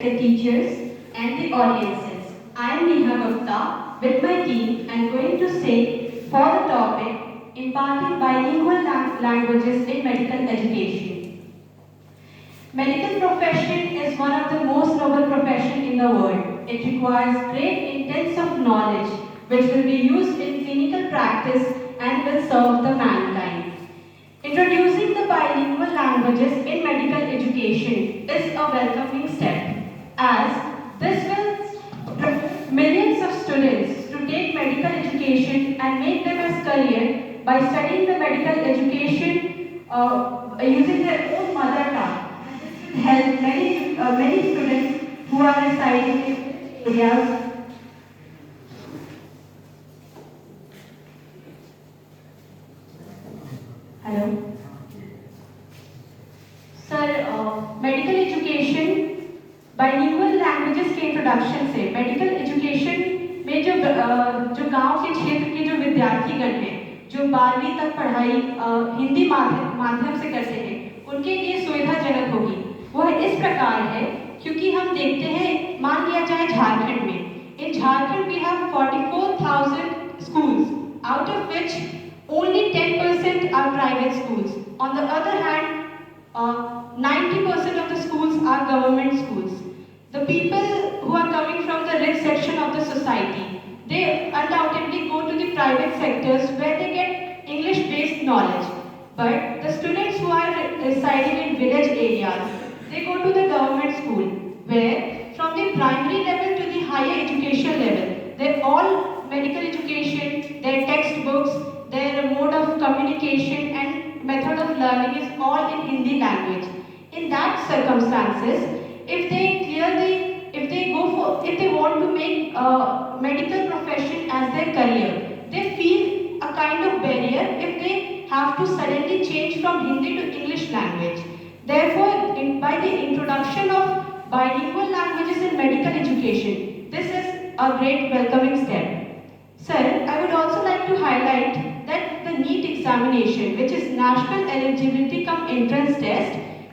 the teachers and the audiences. I am Neha Gupta with my team and going to say for the topic imparting bilingual languages in medical education. Medical profession is one of the most noble profession in the world. It requires great intents of knowledge which will be used in clinical practice and will serve the mankind. Introducing the bilingual languages in medical education is a welcoming step, as this will prepare millions of students to take medical education and make them as career by studying the medical education using their own mother tongue. And this will help many students who are residing in areas. Hello. Sir medical education bilingual languages के introduction से medical education में जो गांव के क्षेत्र के जो विद्यार्थीगण हैं जो 12वीं तक पढ़ाई हिंदी माध्यम से करते हैं उनके लिए सुविधाजनक होगी। वह इस प्रकार है क्योंकि हम देखते हैं, मान लिया जाए झारखंड में, in Jharkhand we have 44,000 schools, out of which only 10% are private schools. On the other hand, 90% of the schools are government schools. The people who are coming from the rich section of the society, they undoubtedly go to the private sectors where they get English-based knowledge. But the students who are residing in village areas, they go to the government school, where from the primary level to the higher education level, they all medical education, their textbooks, their mode of communication and method of learning is all in Hindi language. In that circumstances, if they want to make medical profession as their career, they feel a kind of barrier if they have to suddenly change from Hindi to English language. Therefore, by the introduction of bilingual languages in medical education, this is a great welcoming step. Sir, I would also like to highlight that the NEET examination, which is National Eligibility Cum Entrance Test,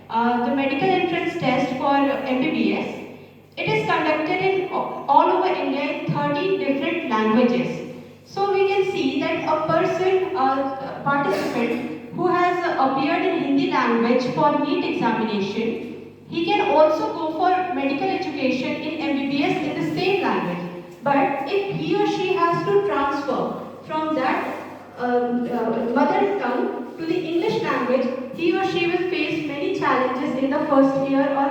the medical entrance test for MBBS, it is conducted in all over India in 13 different languages. So we can see that a person, a participant who has appeared in Hindi language for NEET examination, he can also go for medical education in MBBS in the same language. But if he or she has to transfer from that mother tongue to the English language, he or she will face many challenges in the first year or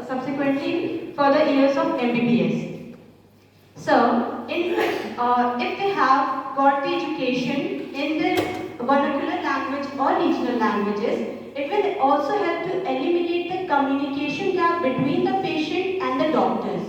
subsequently further years of MBBS. So, if they have got the education in the vernacular language or regional languages, it will also help to eliminate the communication gap between the patient and the doctors.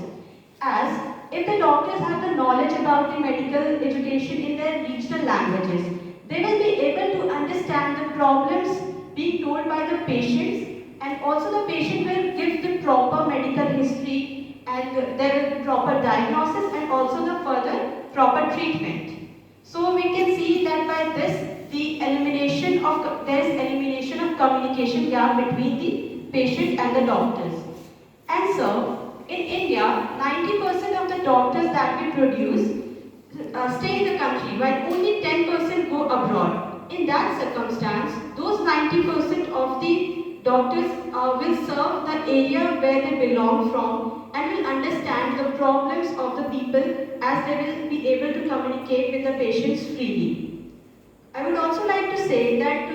As if the doctors have the knowledge about the medical education in their regional languages, they will be able to understand the problems being told by the patients, and also the patient will give the proper medical history and there will be proper diagnosis and also the further proper treatment. So we can see that by this there is elimination of communication gap between the patient and the doctors. And so in India, 90% of the doctors that we produce stay in the country, while only 10% go abroad. In that circumstance, those 90% of the doctors will serve the area where they belong from and will understand the problems of the people as they will be able to communicate with the patients freely. I would also like to say that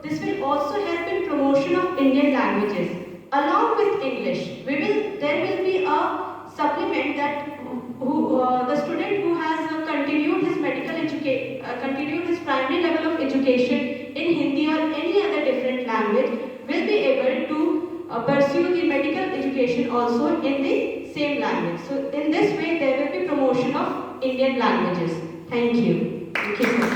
this will also help in promotion of Indian languages. Along with English, there will be a supplement that the student who has continued his primary level of education in Hindi or any other different language will be able to pursue the medical education also in the same language. So in this way, there will be promotion of Indian languages. Thank you. Thank you so much.